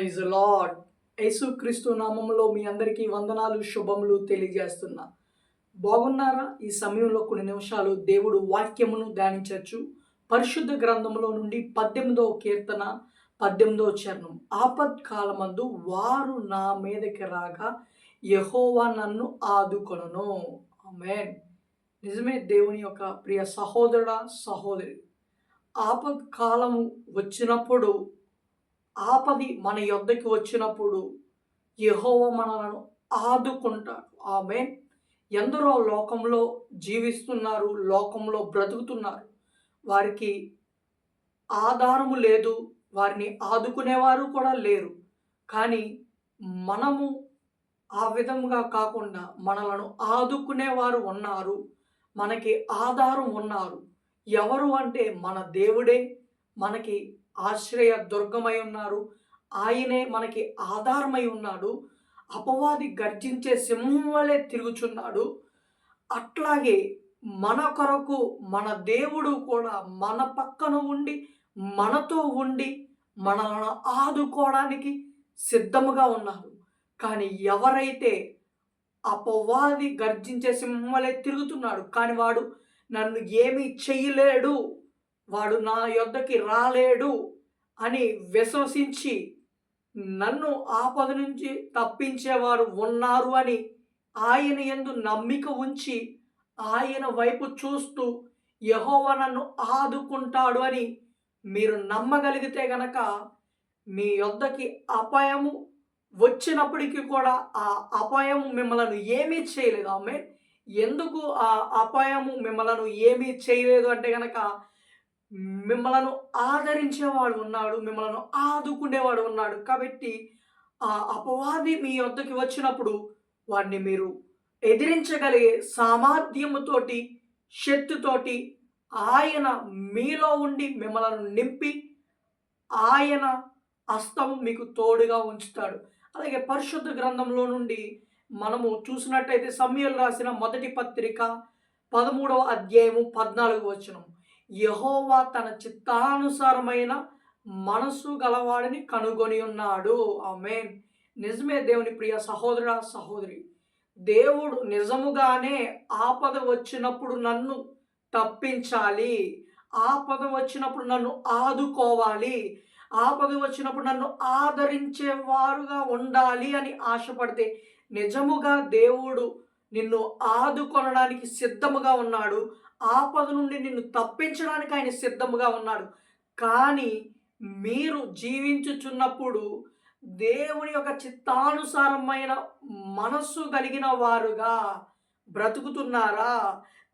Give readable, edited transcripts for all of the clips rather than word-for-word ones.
Praise lord. యేసుక్రీస్తు నామములో మీ అందరికీ వందనాలు, శుభములు తెలియజేస్తున్నా. బాగున్నారా? ఈ సమయంలో కొన్ని నిమిషాలు దేవుడు వాక్యమును ధ్యానించచ్చు. పరిశుద్ధ గ్రంథములో నుండి 18వ కీర్తన 18వ చరణం. ఆపత్కాలమందు వారు నా మీదకి రాగా యెహోవా నన్ను ఆదుకొనును. ఆమేన్. నిజమే దేవుని యొక్క ప్రియ సహోదరుడా, సహోదరి. ఆపత్కాలము వచ్చినప్పుడు, ఆపది మన యొద్దకి వచ్చినప్పుడు యెహోవా మనలను ఆదుకుంటాడు. ఆమేన్. ఎందరో లోకంలో జీవిస్తున్నారు, లోకంలో బ్రతుకుతున్నారు. వారికి ఆధారము లేదు, వారిని ఆదుకునేవారు కూడా లేరు. కానీ మనము ఆ విధముగా కాకుండా మనలను ఆదుకునేవారు ఉన్నారు. మనకి ఆధారం ఉన్నారు. ఎవరు అంటే మన దేవుడే మనకి ఆశ్రయ దుర్గమై ఉన్నారు. ఆయనే మనకి ఆధారమై ఉన్నాడు. అపవాది గర్జించే సింహం వలె తిరుగుచున్నాడు. అట్లాగే మన కొరకు మన దేవుడు కూడా మన పక్కన ఉండి, మనతో ఉండి, మనలను ఆదుకోవడానికి సిద్ధముగా ఉన్నారు. కానీ ఎవరైతే అపవాది గర్జించే సింహం వలె తిరుగుతున్నాడు, కానీ వాడు నన్ను ఏమీ చెయ్యలేడు, వాడు నా యొద్దకి రాలేడు అని విశ్వసించి నన్ను ఆపద నుంచి తప్పించేవారు ఉన్నారు అని ఆయన యందు నమ్మిక ఉంచి ఆయన వైపు చూస్తూ యెహోవా నన్ను ఆదుకుంటాడు అని మీరు నమ్మగలిగితే గనక మీ యొద్దకి అపాయము వచ్చినప్పటికీ కూడా ఆ అపాయము మిమ్మలను ఏమీ చేయలేదు. ఆమేన్. ఎందుకు ఆ అపాయము మిమ్మలను ఏమీ చేయలేదు అంటే గనక మిమ్మలను ఆదరించేవాడు ఉన్నాడు, మిమ్మలను ఆదుకునేవాడు ఉన్నాడు. కాబట్టి ఆ అపవాది మీ యొద్దకి వచ్చినప్పుడు వాడిని మీరు ఎదిరించగలిగే సామర్థ్యముతోటి, శక్తితోటి ఆయన మీలో ఉండి మిమ్మలను నింపి ఆయన హస్తము మీకు తోడుగా ఉంచుతాడు. అలాగే పరిశుద్ధ గ్రంథంలో నుండి మనము చూసినట్టయితే సమూయేలు రాసిన మొదటి పత్రిక 13వ అధ్యాయము 14వ వచనం. యెహోవా తన చిత్తానుసారమైన మనస్సు గలవాడిని కనుగొని ఉన్నాడు. ఆమేన్. నిజమే దేవుని ప్రియ సహోదరుడా, సహోదరి. దేవుడు నిజముగానే ఆపద వచ్చినప్పుడు నన్ను తప్పించాలి, ఆపద వచ్చినప్పుడు నన్ను ఆదుకోవాలి, ఆపద వచ్చినప్పుడు నన్ను ఆదరించేవారుగా ఉండాలి అని ఆశపడితే నిజముగా దేవుడు నిన్ను ఆదుకొనడానికి సిద్ధముగా ఉన్నాడు. ఆపద నుండి నిన్ను తప్పించడానికి ఆయన సిద్ధముగా ఉన్నాడు. కానీ మీరు జీవించుచున్నప్పుడు దేవుని యొక్క చిత్తానుసారమైన మనస్సు కలిగిన వారుగా బ్రతుకుతున్నారా?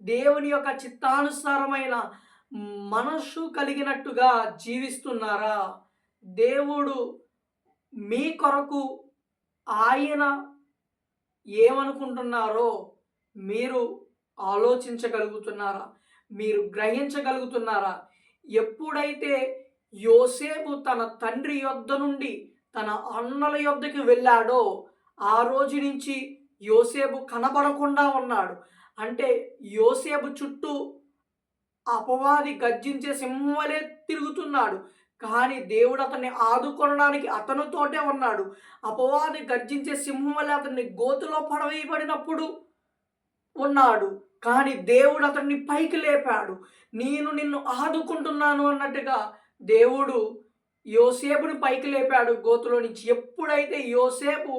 దేవుని యొక్క చిత్తానుసారమైన మనస్సు కలిగినట్టుగా జీవిస్తున్నారా? దేవుడు మీ కొరకు ఆయన ఏమనుకుంటున్నారో మీరు ఆలోచించగలుగుతున్నారా? మీరు గ్రహించగలుగుతున్నారా? ఎప్పుడైతే యోసేపు తన తండ్రి యొద్ద నుండి తన అన్నల యొద్దకి వెళ్ళాడో ఆ రోజు నుంచి యోసేపు కనబడకుండా ఉన్నాడు. అంటే యోసేపు చుట్టూ అపవాది గర్జించే సింహం వలె తిరుగుతున్నాడు. కానీ దేవుడు అతన్ని ఆదుకొనడానికి అతనితోటే ఉన్నాడు. అపవాది గర్జించే సింహం వలె అతన్ని గోతిలో పడవేయబడినప్పుడు ఉన్నాడు. కానీ దేవుడు అతన్ని పైకి లేపాడు. నేను నిన్ను ఆదుకుంటున్నాను అన్నట్టుగా దేవుడు యోసేపుని పైకి లేపాడు గోతిలో నుంచి. ఎప్పుడైతే యోసేపు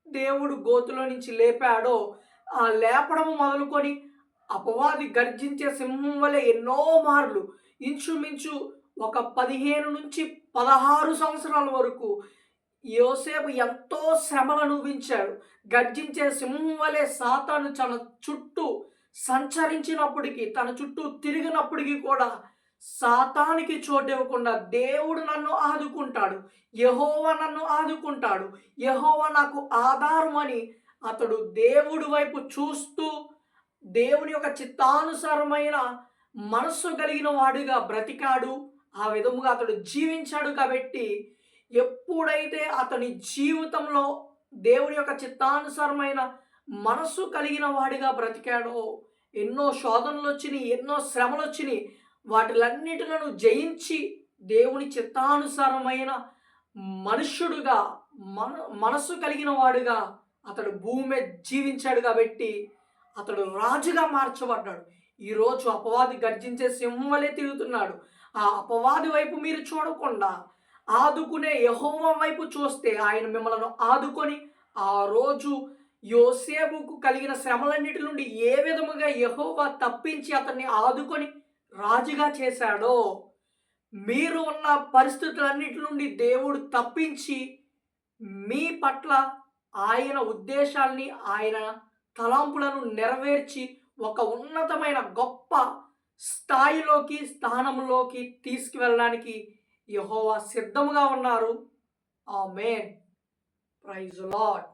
దేవుడు గోతిలో నుంచి లేపాడో ఆ లేపడము మొదలుకొని అపవాది గర్జించే సింహం వలె ఎన్నో మార్లు, ఇంచుమించు ఒక 15 నుంచి 16 సంవత్సరాల వరకు యోసేపు ఎంతో శ్రమలు అనుభవించాడు. గర్జించే సింహం వలె సాతాను తన చుట్టూ సంచరించినప్పటికీ, తన చుట్టూ తిరిగినప్పటికీ కూడా సాతానికి చోటు ఇవ్వకుండా దేవుడు నన్ను ఆదుకుంటాడు, యెహోవా నన్ను ఆదుకుంటాడు, యెహోవా నాకు ఆధారం అని అతడు దేవుడి వైపు చూస్తూ దేవుని యొక్క చిత్తానుసారమైన మనస్సు కలిగిన వాడిగా బ్రతికాడు. ఆ విధముగా అతడు జీవించాడు. కాబట్టి ఎప్పుడైతే అతని జీవితంలో దేవుని యొక్క చిత్తానుసారమైన మనస్సు కలిగిన వాడిగా బ్రతికాడో ఎన్నో శోధనలు వచ్చినాయి, ఎన్నో శ్రమలు వచ్చినాయి. వాటిలన్నిటిలను జయించి దేవుని చిత్తానుసారమైన మనుష్యుడుగా మనస్సు కలిగిన వాడుగా అతడు భూమి మీద జీవించాడు కాబట్టి అతడు రాజుగా మార్చబడ్డాడు. ఈరోజు అపవాది గర్జించే సింహం వలె తిరుగుతున్నాడు. ఆ అపవాది వైపు మీరు చూడకుండా ఆదుకునే యెహోవా వైపు చూస్తే ఆయన మిమ్మల్ని ఆదుకొని ఆ రోజు యోసేపుకు కలిగిన శ్రమలన్నిటి నుండి ఏ విధముగా యెహోవా తప్పించి అతన్ని ఆదుకొని రాజుగా చేశాడో, మీరు ఉన్న పరిస్థితులన్నిటి నుండి దేవుడు తప్పించి మీ పట్ల ఆయన ఉద్దేశాల్ని, ఆయన తలంపులను నెరవేర్చి ఒక ఉన్నతమైన గొప్ప స్థాయిలోకి, స్థానంలోకి తీసుకువెళ్ళడానికి యెహోవా సిద్ధముగా ఉన్నారు. ఆమేన్. Praise lord.